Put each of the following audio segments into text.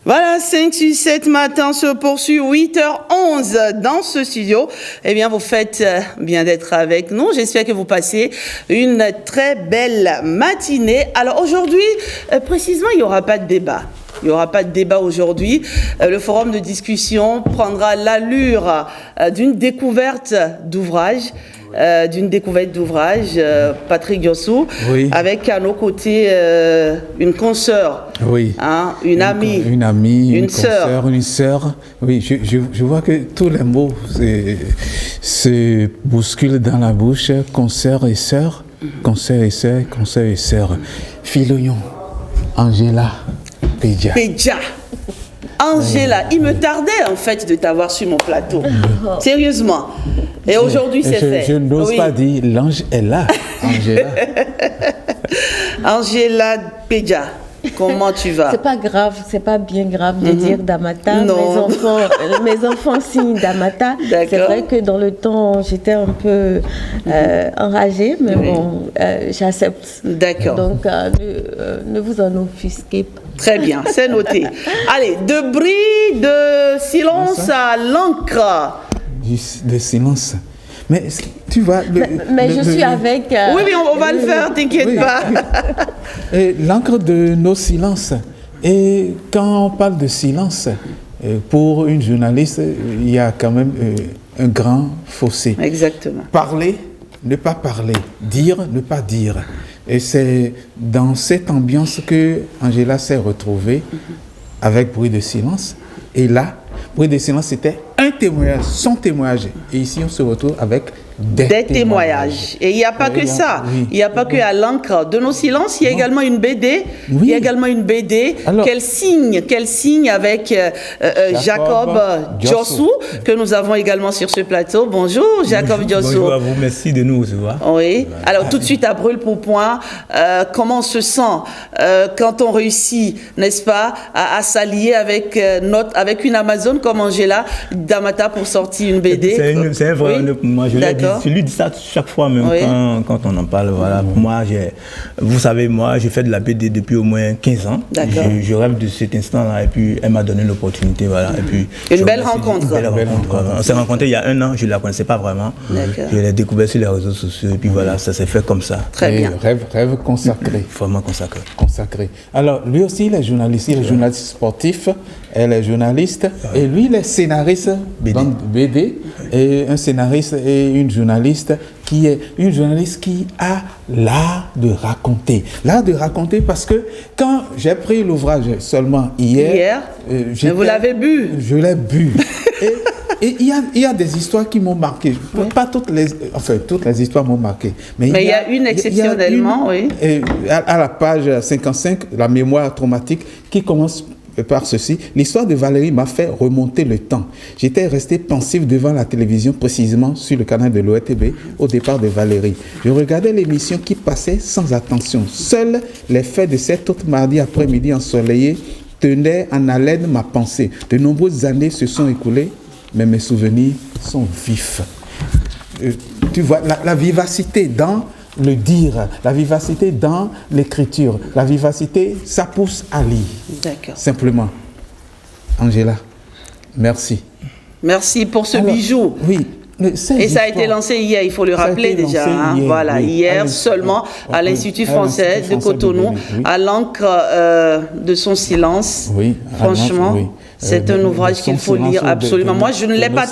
Voilà, 5-6-7 matin se poursuit, 8h11 dans ce studio. Eh bien, vous faites bien d'être avec nous. J'espère que vous passez une très belle matinée. Alors aujourd'hui, précisément, il n'y aura pas de débat. Il n'y aura pas de débat aujourd'hui. Le forum de discussion prendra l'allure d'une découverte d'ouvrage. Patrick Diossou, oui. Avec à nos côtés une consoeur, oui. Hein, une amie, une sœur. Oui, je vois que tous les mots se bousculent dans la bouche. Consoeur et sœur, consoeur et sœur. Philoyon, Angela, Pédia. Angela, il me tardait en fait de t'avoir sur mon plateau. Sérieusement. Et aujourd'hui, c'est fait. Je n'ose pas dire, l'ange est là, Angela. Angela Pédia, comment tu vas? C'est pas grave, c'est pas bien grave de dire Damata. Non. Mes enfants signent Damata. C'est vrai que dans le temps, j'étais un peu enragée, mais bon, j'accepte. D'accord. Donc, ne vous en offusquez pas. Très bien, c'est noté. Allez, de bruit, de silence à l'encre. De silence. Mais tu vois... Mais je suis avec... Oui, mais on va le faire, t'inquiète pas. L'encre de nos silences. Et quand on parle de silence, pour une journaliste, il y a quand même un grand fossé. Exactement. Parler, ne pas parler. Dire, ne pas dire. Et c'est dans cette ambiance que Angela s'est retrouvée avec Bruit de silence. Et là, Bruit de silence, c'était un témoignage, son témoignage. Et ici, on se retrouve avec des témoignages. Et il n'y a pas que ça. Oui. Il n'y a pas que à l'encre de nos silences. Il y a également une BD. Oui. Il y a également une BD qu'elle signe avec Jacob Diossou, que nous avons également sur ce plateau. Bonjour, Jacob Diossou. Bonjour à vous, merci de nous recevoir. Oui. Alors, tout de suite, à brûle pour point, comment on se sent quand on réussit, n'est-ce pas, à s'allier avec une Amazone comme Angela Damata pour sortir une BD. C'est un vrai honneur pour moi. Je lui dis ça chaque fois, même quand on en parle. Voilà. Pour moi, vous savez, moi, j'ai fait de la BD depuis au moins 15 ans. Je rêve de cet instant-là. Et puis, elle m'a donné l'opportunité. Voilà. Et puis, une belle rencontre. On s'est rencontrés il y a 1 an. Je ne la connaissais pas vraiment. Je l'ai découvert sur les réseaux sociaux. Et puis voilà, ça s'est fait comme ça. Très bien. Rêve consacré. Vraiment consacré. Alors, lui aussi, il est journaliste. Il est journaliste sportif. Elle est journaliste. Et lui, il est scénariste BD. Et un scénariste et une journaliste qui a l'art de raconter. L'art de raconter parce que quand j'ai pris l'ouvrage seulement hier mais vous l'avez bu. Je l'ai bu. Et il y a des histoires qui m'ont marqué. Pas toutes les histoires m'ont marqué. Mais il y a une exceptionnellement, oui. À la page 55, la mémoire traumatique, qui commence par ceci. L'histoire de Valérie m'a fait remonter le temps. J'étais resté pensif devant la télévision, précisément sur le canal de l'ORTB, au départ de Valérie. Je regardais l'émission qui passait sans attention. Seuls les faits de cet autre mardi après-midi ensoleillé tenaient en haleine ma pensée. De nombreuses années se sont écoulées, mais mes souvenirs sont vifs. Tu vois, la vivacité dans le dire, la vivacité dans l'écriture, la vivacité, ça pousse à lire. D'accord. Simplement. Angela, merci. Merci pour ce bijou. Oui. Et ça a été lancé hier, il faut le rappeler déjà. Hier seulement à l'Institut français de Cotonou, à l'encre de son silence. Oui, franchement, c'est un ouvrage qu'il faut lire absolument. Moi, je ne l'ai pas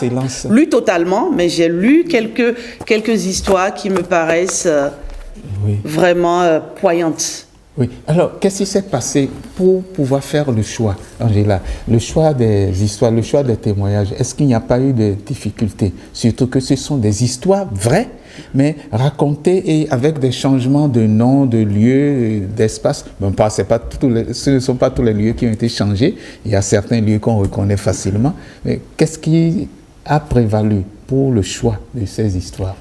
lu totalement, mais j'ai lu quelques histoires qui me paraissent vraiment poignantes. Oui. Alors, qu'est-ce qui s'est passé pour pouvoir faire le choix, Angela? Le choix des histoires, le choix des témoignages. Est-ce qu'il n'y a pas eu de difficultés? Surtout que ce sont des histoires vraies, mais racontées et avec des changements de nom, de lieu, d'espace. Bon, ce ne sont pas tous les lieux qui ont été changés. Il y a certains lieux qu'on reconnaît facilement. Mais qu'est-ce qui a prévalu pour le choix de ces histoires?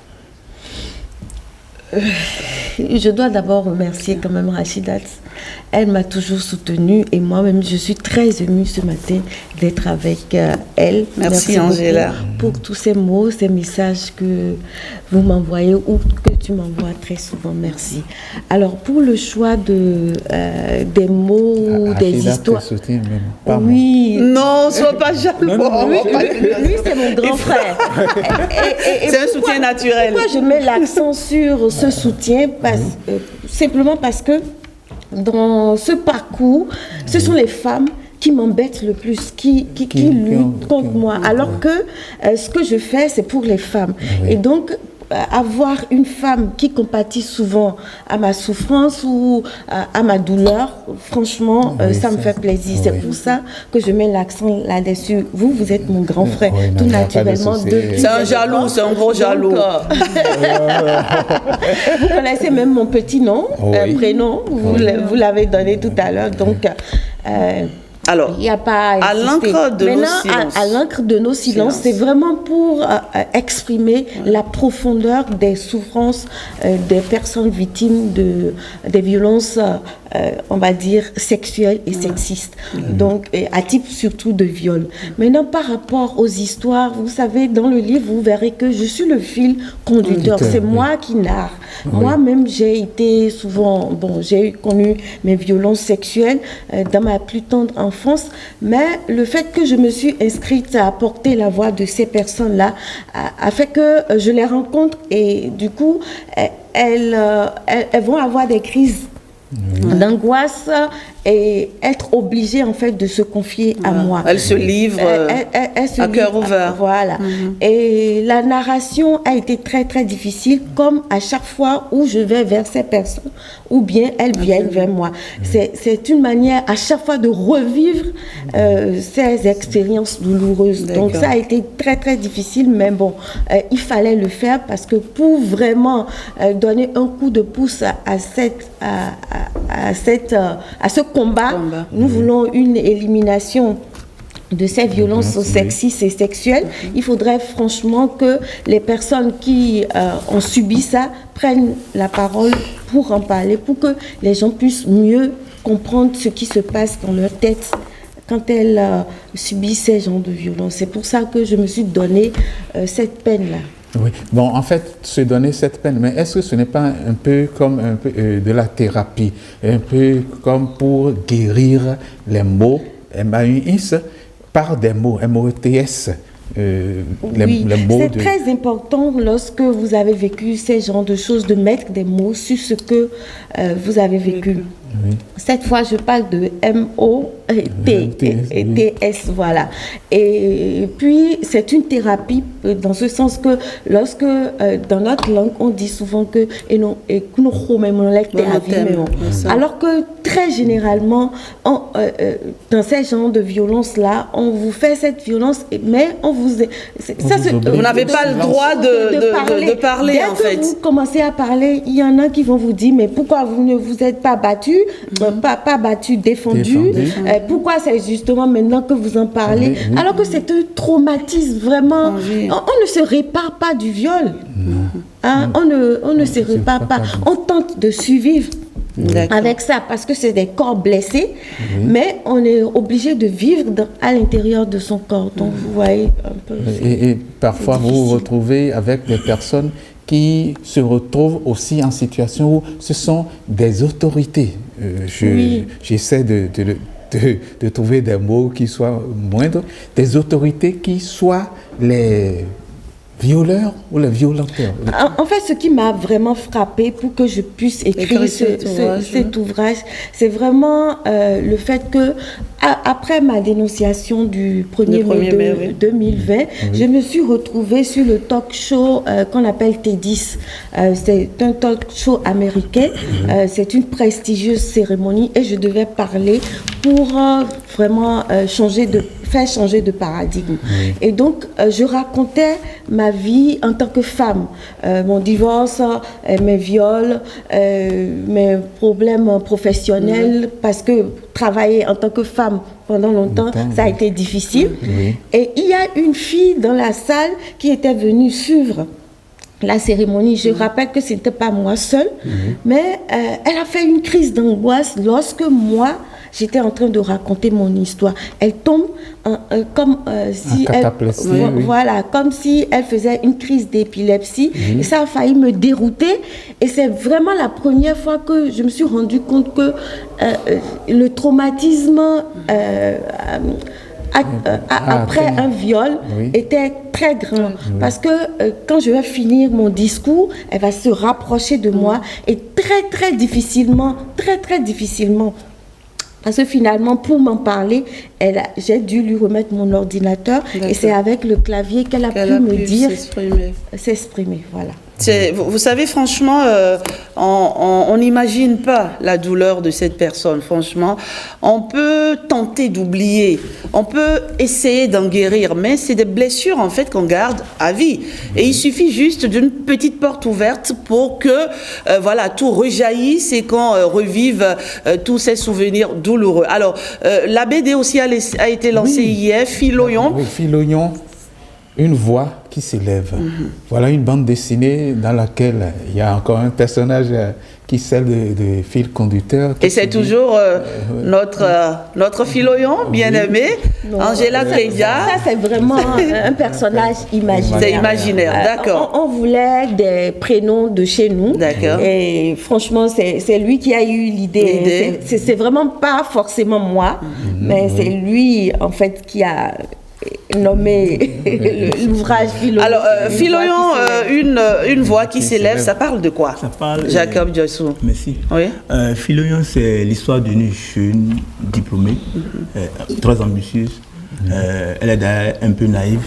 Je dois d'abord remercier quand même Rachidat Elle m'a toujours soutenue et moi-même, je suis très émue ce matin d'être avec elle. Merci Angela. Pour tous ces mots, ces messages que vous m'envoyez ou que tu m'envoies très souvent. Merci. Alors, pour le choix des mots, des histoires... Oui. Non, sois pas jaloux. Lui, c'est mon grand frère. C'est un soutien naturel. Pourquoi je mets l'accent sur ce soutien? Simplement parce que dans ce parcours, ce sont les femmes qui m'embêtent le plus, qui luttent contre moi. Alors que ce que je fais, c'est pour les femmes. Et donc, avoir une femme qui compatit souvent à ma souffrance ou à ma douleur, franchement, ça me fait plaisir. C'est pour ça que je mets l'accent là-dessus. Vous êtes mon grand frère, tout naturellement. C'est un jaloux, c'est un gros jaloux. Vous connaissez même mon petit nom, prénom, vous l'avez donné tout à l'heure. Donc, alors, il n'y a pas à l'encre de nos silences. À l'encre de nos silences, c'est vraiment pour exprimer la profondeur des souffrances des personnes victimes des violences, on va dire, sexuelles et sexistes. Donc, à type surtout de viol. Maintenant, par rapport aux histoires, vous savez, dans le livre, vous verrez que je suis le fil conducteur. C'est moi qui narre. Moi-même, j'ai été souvent, j'ai connu mes violences sexuelles dans ma plus tendre enfance, mais le fait que je me suis inscrite à porter la voix de ces personnes-là a fait que je les rencontre et du coup, elles vont avoir des crises d'angoisse et être obligée en fait de se confier à moi. Elle se livre à cœur ouvert. Voilà. Et la narration a été très très difficile, comme à chaque fois où je vais vers ces personnes ou bien elles viennent vers moi. C'est une manière à chaque fois de revivre ces expériences douloureuses. Donc ça a été très très difficile, mais bon, il fallait le faire parce que pour vraiment donner un coup de pouce à ce combat. Nous voulons une élimination de ces violences sexistes et sexuelles. Il faudrait franchement que les personnes qui ont subi ça prennent la parole pour en parler, pour que les gens puissent mieux comprendre ce qui se passe dans leur tête quand elles subissent ces genres de violences. C'est pour ça que je me suis donné cette peine-là. Oui, bon, en fait, se donner cette peine, mais est-ce que ce n'est pas un peu comme de la thérapie, un peu comme pour guérir les mots, MAUX, par des mots, MOTS, les mots c'est très important lorsque vous avez vécu ces genres de choses, de mettre des mots sur ce que vous avez vécu. Cette fois, je parle de MOTS, voilà. Et puis, c'est une thérapie dans ce sens que lorsque, dans notre langue, on dit souvent que alors que très généralement, dans ces genres de violences-là, on vous fait cette violence, mais on vous... vous n'avez pas le droit de parler, Dès en que fait. vous commencez à parler, il y en a qui vont vous dire, mais pourquoi vous ne vous êtes pas battu, pas battu, défendu. Pourquoi c'est justement maintenant que vous en parlez, alors que c'est un traumatisme vraiment. On ne se répare pas du viol. On ne se répare pas. On tente de survivre avec ça parce que c'est des corps blessés, mais on est obligé de vivre à l'intérieur de son corps. Donc vous voyez un peu. Et parfois vous vous retrouvez avec des personnes qui se retrouvent aussi en situation où ce sont des autorités. J'essaie de trouver des mots qui soient moindres, des autorités qui soient les violeurs ou les violenteurs. En fait, ce qui m'a vraiment frappée pour que je puisse écrire cet ouvrage, c'est vraiment le fait que après ma dénonciation du 1er mai 2020, je me suis retrouvée sur le talk show qu'on appelle T10. C'est un talk show américain. C'est une prestigieuse cérémonie et je devais parler pour vraiment faire changer de paradigme. Et donc, je racontais ma vie en tant que femme, mon divorce, mes viols, mes problèmes professionnels, parce que travailler en tant que femme pendant longtemps, ça a été difficile. Et il y a une fille dans la salle qui était venue suivre la cérémonie. Je rappelle que ce n'était pas moi seule, mais elle a fait une crise d'angoisse lorsque moi, j'étais en train de raconter mon histoire. Elle tombe comme si voilà, comme si elle faisait une crise d'épilepsie. Et ça a failli me dérouter. Et c'est vraiment la première fois que je me suis rendu compte que le traumatisme après un viol était très grand. Parce que quand je vais finir mon discours, elle va se rapprocher de moi et très difficilement, parce que finalement, pour m'en parler, j'ai dû lui remettre mon ordinateur et c'est avec le clavier qu'elle a pu me dire s'exprimer. Voilà. Vous savez, franchement, on n'imagine pas la douleur de cette personne, franchement. On peut tenter d'oublier, on peut essayer d'en guérir, mais c'est des blessures, en fait, qu'on garde à vie. Et il suffit juste d'une petite porte ouverte pour que, voilà, tout rejaillisse et qu'on revive tous ces souvenirs douloureux. Alors, la BD aussi a été lancée hier, Filoyon. Oui, Filoyon. Une voix qui s'élève. Voilà une bande dessinée dans laquelle il y a encore un personnage qui sert de fil conducteur. Et c'est toujours notre Filoyon, bien-aimé, Angela Kpeja. Ça, c'est vraiment un personnage imaginaire. C'est imaginaire, d'accord. On voulait des prénoms de chez nous. D'accord. Et franchement, c'est lui qui a eu l'idée. C'est vraiment pas forcément moi, mais c'est lui, en fait, qui a nommé l'ouvrage Filoyon. Alors, Filoyon, une voix qui s'élève, ça parle de quoi? Ça parle... Jacob Diossou. Merci. Oui. Filoyon, c'est l'histoire d'une jeune diplômée, très ambitieuse. Elle est d'ailleurs un peu naïve.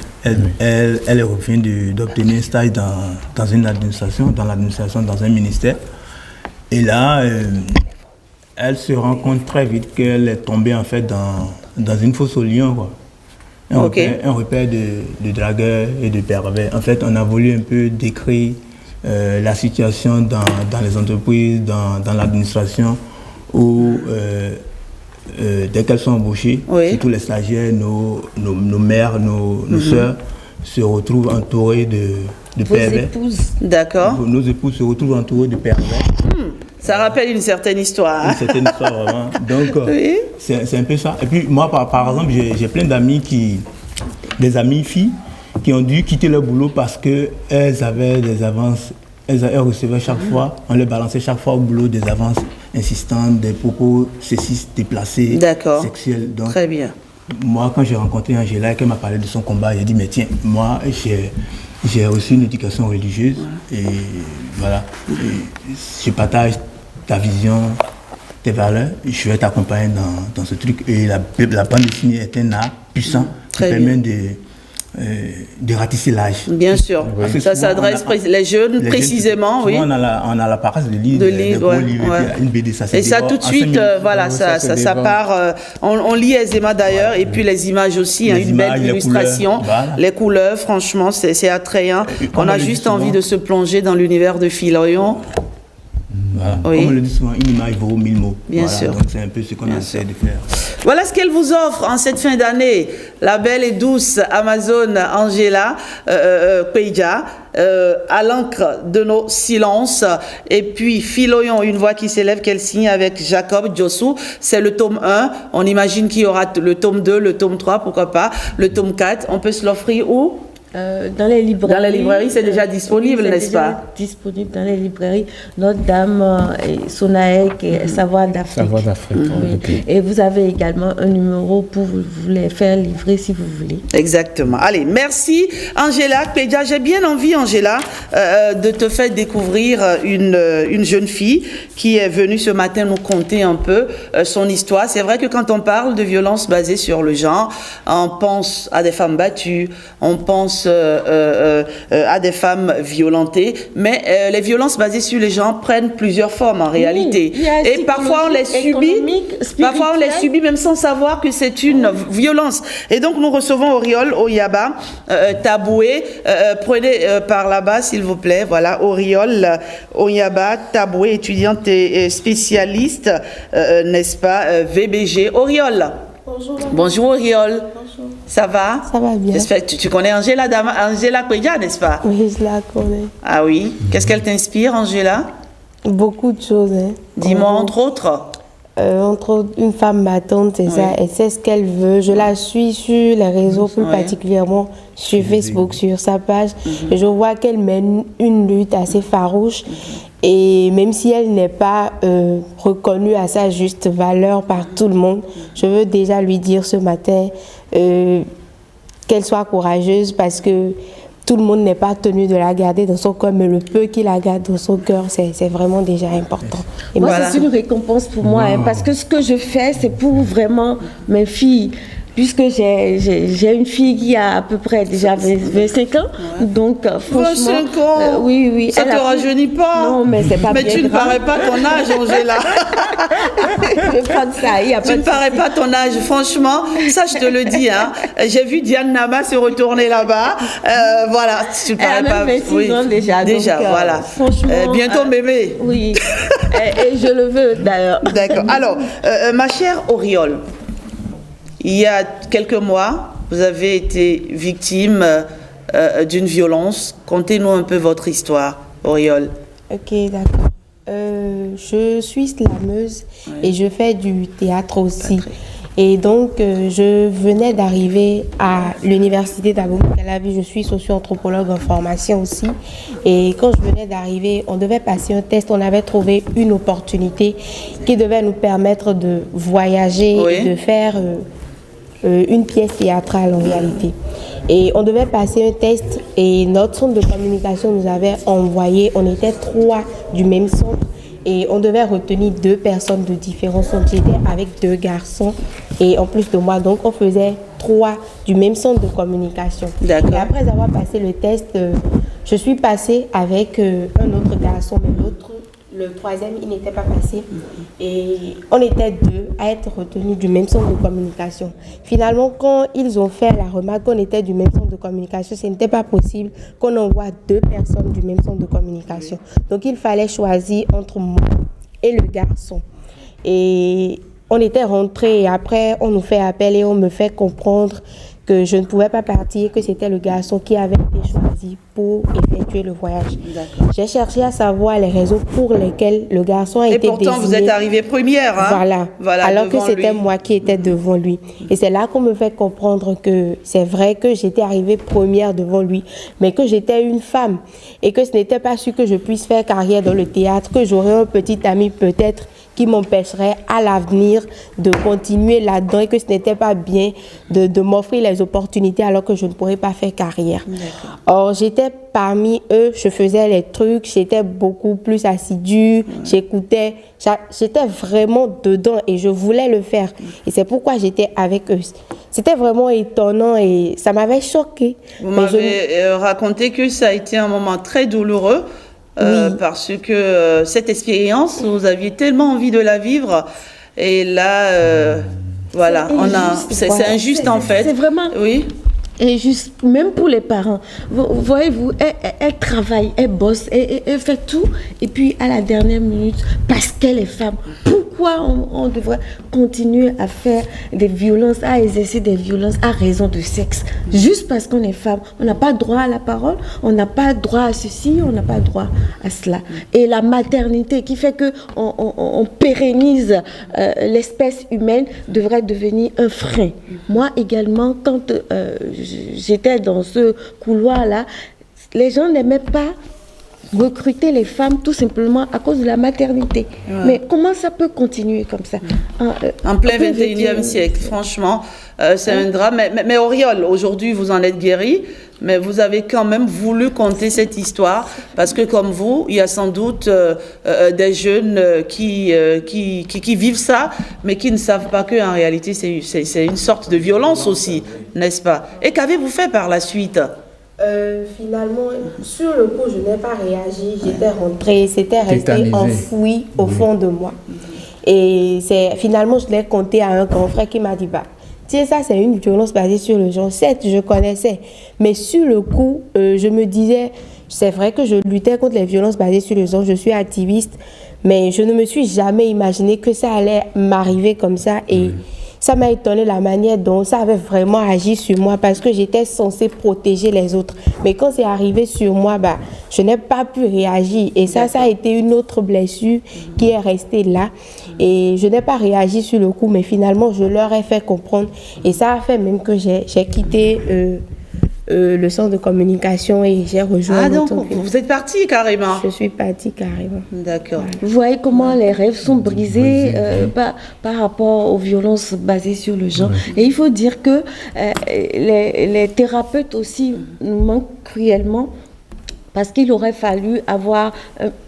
Elle revient d'obtenir un stage dans une administration, dans un ministère. Et là, elle se rend compte très vite qu'elle est tombée en fait dans une fosse aux lions, quoi. Un repère de dragueurs et de pervers. En fait, on a voulu un peu décrire la situation dans les entreprises, dans l'administration, où dès qu'elles sont embauchées, surtout les stagiaires, nos mères, nos sœurs, se retrouvent entourées de pervers. Vos épouses. D'accord. Nos épouses se retrouvent entourées de pervers. Ça rappelle une certaine histoire. Une certaine histoire, vraiment. Donc, c'est un peu ça. Et puis, moi, par exemple, j'ai plein d'amis des amies filles, qui ont dû quitter leur boulot parce qu'elles avaient des avances. Elles recevaient chaque fois, on leur balançait chaque fois au boulot des avances insistantes, des propos sexistes, déplacés, sexuels. Donc, très bien. Moi, quand j'ai rencontré Angela et qu'elle m'a parlé de son combat, j'ai dit, mais tiens, moi, j'ai reçu une éducation religieuse et voilà, je partage ta vision, tes valeurs, je vais t'accompagner dans ce truc. Et la bande dessinée est un art puissant qui permet de ratisser l'âge. Bien sûr, ça s'adresse les jeunes précisément, oui. On a la paresse de lire des gros livres, une BD, ça et ça tout de suite, voilà, ça part, on lit aisément d'ailleurs, et puis les images aussi, une belle illustration, les couleurs, franchement, c'est attrayant. On a juste envie de se plonger dans l'univers de Filoyon. Voilà. Comme on le dit souvent, une image vaut 1000 mots. Bien sûr. Donc c'est un peu ce qu'on essaie de faire. Voilà ce qu'elle vous offre en cette fin d'année. La belle et douce Amazone Angela Kpeja, à l'encre de nos silences. Et puis Filoyon, une voix qui s'élève, qu'elle signe avec Jacob Diossou. C'est le tome 1. On imagine qu'il y aura le tome 2, le tome 3, pourquoi pas, le tome 4. On peut se l'offrir où? Dans les librairies. Dans les librairies, c'est déjà disponible, n'est-ce pas? Disponible dans les librairies. Notre-Dame, Sonaec et Savoir d'Afrique. Savoir d'Afrique. Oui. Et vous avez également un numéro pour vous les faire livrer si vous voulez. Exactement. Allez, merci Angela Kpeja. J'ai bien envie, Angela, de te faire découvrir une jeune fille qui est venue ce matin nous conter un peu son histoire. C'est vrai que quand on parle de violence basée sur le genre, on pense à des femmes battues, on pense à des femmes violentées, mais les violences basées sur les genres prennent plusieurs formes en réalité. Et parfois on les subit, même sans savoir que c'est une violence. Et donc nous recevons Oriol Onyaba Taboué. Prenez par là-bas s'il vous plaît. Voilà, Oriol Onyaba Taboué, étudiante et spécialiste, n'est-ce pas, VBG. Oriol. Bonjour. Bonjour Oriol. Bonjour. Ça va? Ça va bien. J'espère que tu connais Angela Kweja, n'est-ce pas? Oui, je la connais. Ah oui. Qu'est-ce qu'elle t'inspire, Angela? Beaucoup de choses. Hein. Dis-moi, entre autres. Entre autres, une femme battante, c'est ça. Elle sait ce qu'elle veut. Je la suis sur les réseaux, plus particulièrement sur Facebook, sur sa page. Et je vois qu'elle mène une lutte assez farouche. Et même si elle n'est pas reconnue à sa juste valeur par tout le monde, je veux déjà lui dire ce matin qu'elle soit courageuse parce que tout le monde n'est pas tenu de la garder dans son cœur, mais le peu qu'il la garde dans son cœur, c'est vraiment déjà important. Et moi, c'est une récompense pour moi, hein, parce que ce que je fais, c'est pour vraiment mes filles. Puisque j'ai une fille qui a à peu près déjà 25 ans, donc franchement... 25 ans oui. Ça ne te rajeunit pas? Non, mais c'est pas mais bien tu ne grave. parais pas ton âge, Angela. Je prends ça, il y a pas Tu ne parais pas ton âge, franchement, ça je te le dis. Hein. J'ai vu Diane Nama se retourner là-bas. Voilà, tu ne parais pas... Elle a même 26 ans déjà. Déjà, donc, voilà. Franchement... bientôt bébé. Oui, et je le veux d'ailleurs. D'accord. Alors, ma chère Oriol, il y a quelques mois, vous avez été victime d'une violence. Contez-nous un peu votre histoire, Oriol. Ok, d'accord. Je suis slameuse et je fais du théâtre aussi. Et donc, je venais d'arriver à l'université d'Abomey-Calavi. Je suis socio-anthropologue en formation aussi. Et quand je venais d'arriver, on devait passer un test. On avait trouvé une opportunité qui devait nous permettre de voyager et de faire... une pièce théâtrale en réalité. Et on devait passer un test et notre centre de communication nous avait envoyé, on était 3 du même centre et on devait retenir 2 personnes de différents centres. J'étais avec 2 garçons et en plus de moi, donc on faisait 3 du même centre de communication. D'accord. Et après avoir passé le test, je suis passée avec un autre garçon, mais le 3e, il n'était pas passé. Et on était 2 à être retenus du même centre de communication. Finalement, quand ils ont fait la remarque qu'on était du même centre de communication, ce n'était pas possible qu'on envoie 2 personnes du même centre de communication. Donc, il fallait choisir entre moi et le garçon. Et on était rentrés et après, on nous fait appel et on me fait comprendre que je ne pouvais pas partir, que c'était le garçon qui avait été choisi pour effectuer le voyage. J'ai cherché à savoir les raisons pour lesquelles le garçon a été désigné. Et pourtant, vous êtes arrivée première. Hein? Voilà, alors que c'était moi qui étais devant lui. Et c'est là qu'on me fait comprendre que c'est vrai que j'étais arrivée première devant lui, mais que j'étais une femme et que ce n'était pas sûr que je puisse faire carrière dans le théâtre, que j'aurais un petit ami peut-être qui m'empêcherait à l'avenir de continuer là-dedans et que ce n'était pas bien de m'offrir les opportunités alors que je ne pourrais pas faire carrière. Or, j'étais parmi eux, je faisais les trucs, j'étais beaucoup plus assidue, j'écoutais, j'étais vraiment dedans et je voulais le faire. Et c'est pourquoi j'étais avec eux. C'était vraiment étonnant et ça m'avait choquée. Vous m'avez raconté que ça a été un moment très douloureux. Parce que cette expérience, vous aviez tellement envie de la vivre et là, voilà, c'est injuste en fait. C'est vraiment... Oui. Et juste, même pour les parents, voyez-vous, elle travaille, elle bosse, elle fait tout. Et puis, à la dernière minute, parce qu'elle est femme, pourquoi on devrait continuer à faire des violences, à exercer des violences à raison de sexe? Juste parce qu'on est femme. On n'a pas droit à la parole, on n'a pas droit à ceci, on n'a pas droit à cela. Et la maternité qui fait qu'on pérennise l'espèce humaine devrait devenir un frein. Moi également, quand... j'étais dans ce couloir-là, les gens n'aimaient pas recruter les femmes tout simplement à cause de la maternité. Mais comment ça peut continuer comme ça? En plein 21e siècle, franchement, c'est un drame. Mais Oriol, aujourd'hui, vous en êtes guérie, mais vous avez quand même voulu conter cette histoire parce que comme vous, il y a sans doute des jeunes qui vivent ça, mais qui ne savent pas qu'en réalité, c'est une sorte de violence aussi, n'est-ce pas? Et qu'avez-vous fait par la suite? Finalement, sur le coup, je n'ai pas réagi. J'étais rentrée, c'était resté enfoui au fond de moi. Et finalement, je l'ai conté à un grand frère qui m'a dit, tiens, ça c'est une violence basée sur le genre. Certes, je connaissais, mais sur le coup, je me disais, c'est vrai que je luttais contre les violences basées sur le genre, je suis activiste, mais je ne me suis jamais imaginé que ça allait m'arriver comme ça. Et ça m'a étonné la manière dont ça avait vraiment agi sur moi parce que j'étais censée protéger les autres. Mais quand c'est arrivé sur moi, je n'ai pas pu réagir. Et ça a été une autre blessure qui est restée là. Et je n'ai pas réagi sur le coup, mais finalement, je leur ai fait comprendre. Et ça a fait même que j'ai quitté le centre de communication et j'ai rejoint. Ah donc, vous êtes partie carrément? Je suis partie carrément. D'accord. Voilà. Vous voyez comment les rêves sont brisés par rapport aux violences basées sur le genre. Et il faut dire que les thérapeutes aussi nous manquent cruellement. Parce qu'il aurait fallu avoir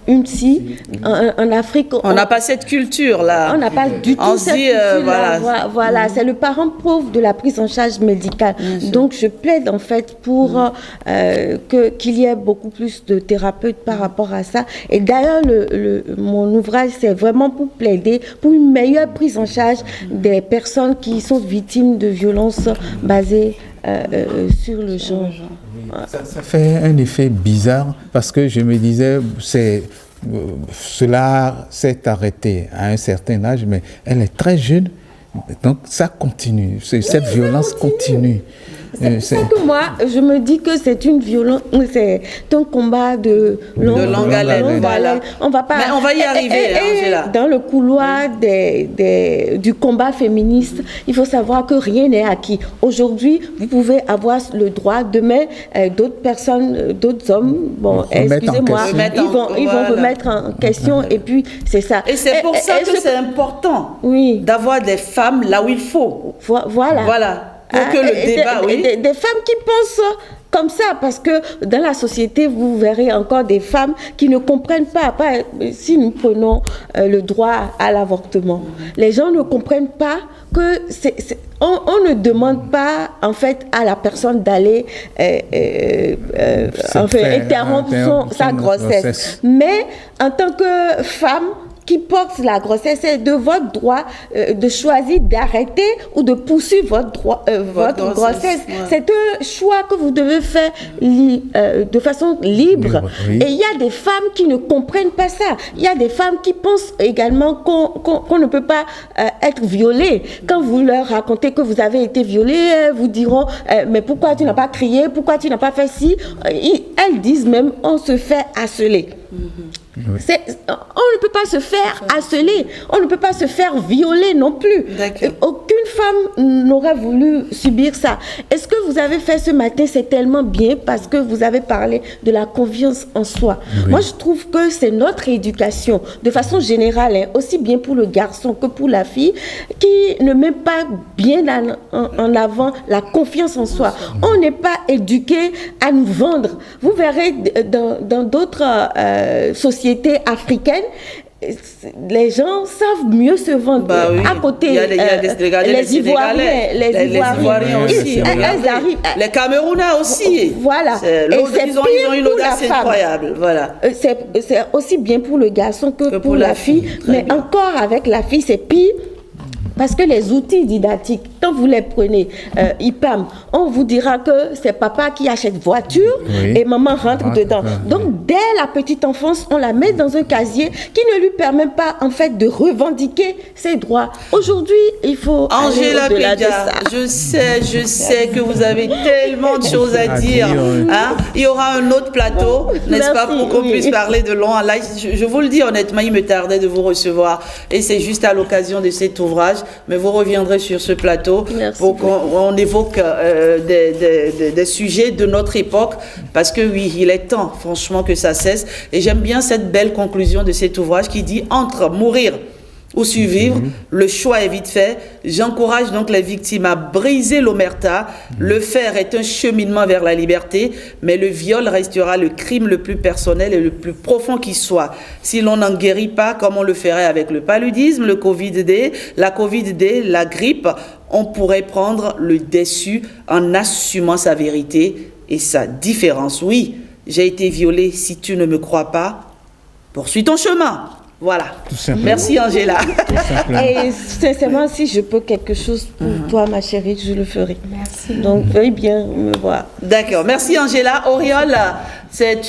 une psy en Afrique. On n'a pas cette culture-là. On n'a pas du tout cette culture-là. Voilà, c'est le parent pauvre de la prise en charge médicale. Donc, je plaide en fait pour qu'il y ait beaucoup plus de thérapeutes par rapport à ça. Et d'ailleurs, mon ouvrage, c'est vraiment pour plaider pour une meilleure prise en charge des personnes qui sont victimes de violences basées sur le genre. Ça fait un effet bizarre parce que je me disais, cela s'est arrêté à un certain âge, mais elle est très jeune, donc ça continue, cette violence continue. C'est pour ça que moi, je me dis que c'est une violence, c'est un combat de longue haleine. On va pas. Mais on va y arriver, Angela. Dans le couloir du combat féministe, il faut savoir que rien n'est acquis. Aujourd'hui, vous pouvez avoir le droit. Demain, d'autres personnes, d'autres hommes, excusez-moi, ils vont remettre en question. Et puis, c'est ça. Et c'est pour ça que c'est important d'avoir des femmes là où il faut. Voilà. Pour que le débat, des femmes qui pensent comme ça, parce que dans la société, vous verrez encore des femmes qui ne comprennent pas si nous prenons le droit à l'avortement. Les gens ne comprennent pas que on ne demande pas en fait à la personne d'aller interrompre sa grossesse. Mais en tant que femme qui porte la grossesse, c'est de votre droit de choisir d'arrêter ou de poursuivre votre grossesse. C'est un choix que vous devez faire de façon libre. Et il y a des femmes qui ne comprennent pas ça. Il y a des femmes qui pensent également qu'on ne peut pas être violée. Quand vous leur racontez que vous avez été violée, vous diront mais pourquoi tu n'as pas crié, pourquoi tu n'as pas fait ci. Elles disent même on se fait harceler. On ne peut pas se faire harceler, on ne peut pas se faire violer non plus. Aucune femme n'aurait voulu subir ça. Est-ce que vous avez fait ce matin, c'est tellement bien parce que vous avez parlé de la confiance en soi. Moi, je trouve que c'est notre éducation, de façon générale, aussi bien pour le garçon que pour la fille, qui ne met pas bien en avant la confiance en soi. On n'est pas éduqué à nous vendre. Vous verrez dans d'autres sociétés africaines, les gens savent mieux se vendre. À côté, les Ivoiriens aussi. Elles arrivent. Les Camerounais aussi. Voilà. Ils ont une audace incroyable. Voilà. C'est aussi bien pour le garçon que pour la fille. Mais encore avec la fille, c'est pire. Parce que les outils didactiques, quand vous les prenez, IPAM, on vous dira que c'est papa qui achète voiture et maman rentre dedans. Donc, dès la petite enfance, on la met dans un casier qui ne lui permet pas, en fait, de revendiquer ses droits. Aujourd'hui, il faut Angela Pédia, je sais que vous avez tellement de choses à dire. Hein? Il y aura un autre plateau, n'est-ce pas, pour qu'on puisse parler de long. Là, je vous le dis honnêtement, il me tardait de vous recevoir. Et c'est juste à l'occasion de cet ouvrage. Mais vous reviendrez sur ce plateau pour qu'on évoque des sujets de notre époque, parce que oui, il est temps, franchement, que ça cesse. Et j'aime bien cette belle conclusion de cet ouvrage qui dit « Entre mourir ou survivre, le choix est vite fait. J'encourage donc les victimes à briser l'omerta. Le faire est un cheminement vers la liberté, mais le viol restera le crime le plus personnel et le plus profond qui soit. Si l'on n'en guérit pas, comme on le ferait avec le paludisme, le Covid-D, la grippe, on pourrait prendre le dessus en assumant sa vérité et sa différence. Oui, j'ai été violée. Si tu ne me crois pas, poursuis ton chemin. Voilà. Merci Angela. Et sincèrement, si je peux quelque chose pour toi, ma chérie, je le ferai. Merci. Donc, veuille bien me voir. D'accord. Merci Angela. Auriol, C'est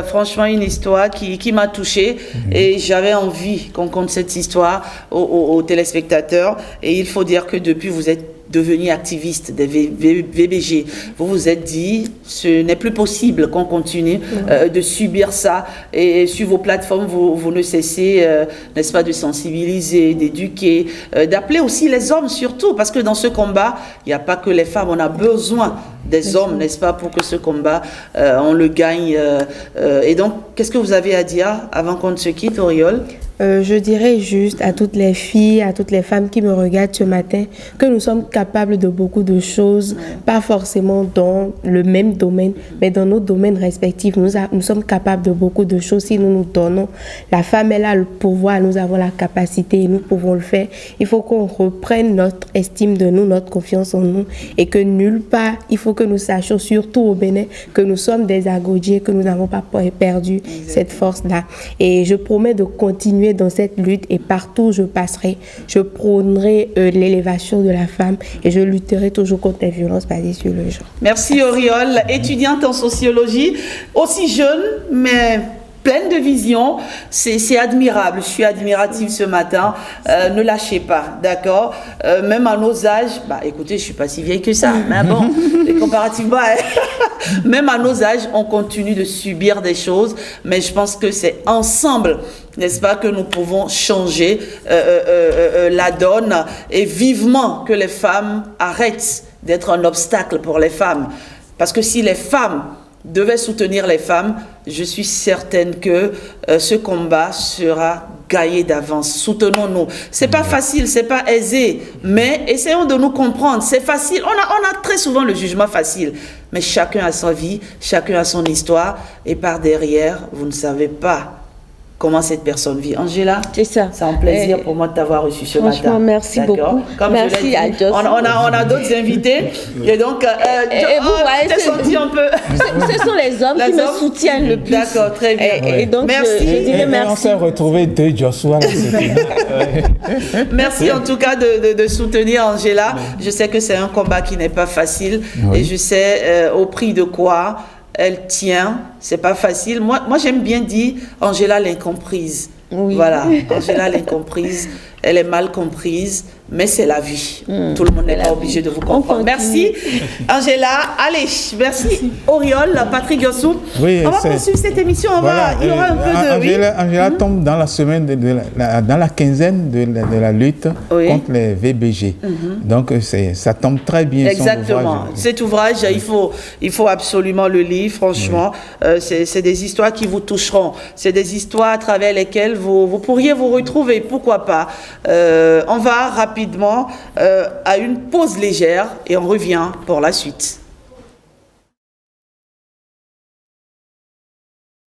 franchement une histoire qui m'a touchée et j'avais envie qu'on conte cette histoire aux téléspectateurs. Et il faut dire que depuis, vous êtes devenu activiste des VBG. Vous vous êtes dit, ce n'est plus possible qu'on continue de subir ça. Et sur vos plateformes, vous ne cessez, n'est-ce pas, de sensibiliser, d'éduquer, d'appeler aussi les hommes surtout, parce que dans ce combat, il n'y a pas que les femmes, on a besoin des hommes, n'est-ce pas, pour que ce combat, on le gagne. Et donc, qu'est-ce que vous avez à dire avant qu'on ne se quitte, Auriol? Je dirais juste à toutes les filles, à toutes les femmes qui me regardent ce matin, que nous sommes capables de beaucoup de choses, pas forcément dans le même domaine, mais dans nos domaines respectifs. Nous sommes capables de beaucoup de choses si nous nous donnons. La femme, elle a le pouvoir, nous avons la capacité et nous pouvons le faire. Il faut qu'on reprenne notre estime de nous, notre confiance en nous et que nulle part, il faut que nous sachions, surtout au Bénin, que nous sommes des Agodiers, que nous n'avons pas perdu cette force-là. Et je promets de continuer dans cette lutte et partout où je passerai, je prônerai l'élévation de la femme et je lutterai toujours contre les violences basées sur le genre. Merci Auriol, étudiante en sociologie, aussi jeune mais pleine de vision, c'est admirable, je suis admirative ce matin, ne lâchez pas, d'accord, même à nos âges, écoutez, je suis pas si vieille que ça, mais bon, comparativement, même à nos âges, on continue de subir des choses, mais je pense que c'est ensemble, n'est-ce pas, que nous pouvons changer la donne et vivement que les femmes arrêtent d'être un obstacle pour les femmes, parce que si les femmes devaient soutenir les femmes, je suis certaine que ce combat sera gagné d'avance. Soutenons-nous. C'est pas facile, c'est pas aisé, mais essayons de nous comprendre. C'est facile. On a très souvent le jugement facile, mais chacun a sa vie, chacun a son histoire, et par derrière, vous ne savez pas comment cette personne vit. Angela, c'est ça. C'est un plaisir pour moi de t'avoir reçu ce matin. Franchement, merci beaucoup. Comme merci à Joss. On a d'autres invités. Et donc, vous voyez, t'es senti un peu... Ce sont les hommes qui me soutiennent le plus. D'accord, très bien. Et donc, merci. Je dirais merci. On s'est retrouvé deux Joshua. Merci en tout cas de soutenir Angela. Je sais que c'est un combat qui n'est pas facile. Oui. Et je sais au prix de quoi elle tient. C'est pas facile. Moi j'aime bien dire Angela l'incomprise. Oui. Voilà, Angela l'incomprise. Elle est mal comprise, mais c'est la vie. Tout le monde n'est pas obligé de vous comprendre. Merci, Angela. Allez, merci, Auriol, Patrick Yossou. Oui, on va poursuivre cette émission. Il y aura un peu de... Angela tombe dans la semaine, dans la quinzaine de la lutte contre les VBG. Donc, ça tombe très bien. Exactement. Cet ouvrage, il faut absolument le lire, franchement. C'est des histoires qui vous toucheront. C'est des histoires à travers lesquelles vous pourriez vous retrouver. Pourquoi pas? On va rapidement à une pause légère et on revient pour la suite.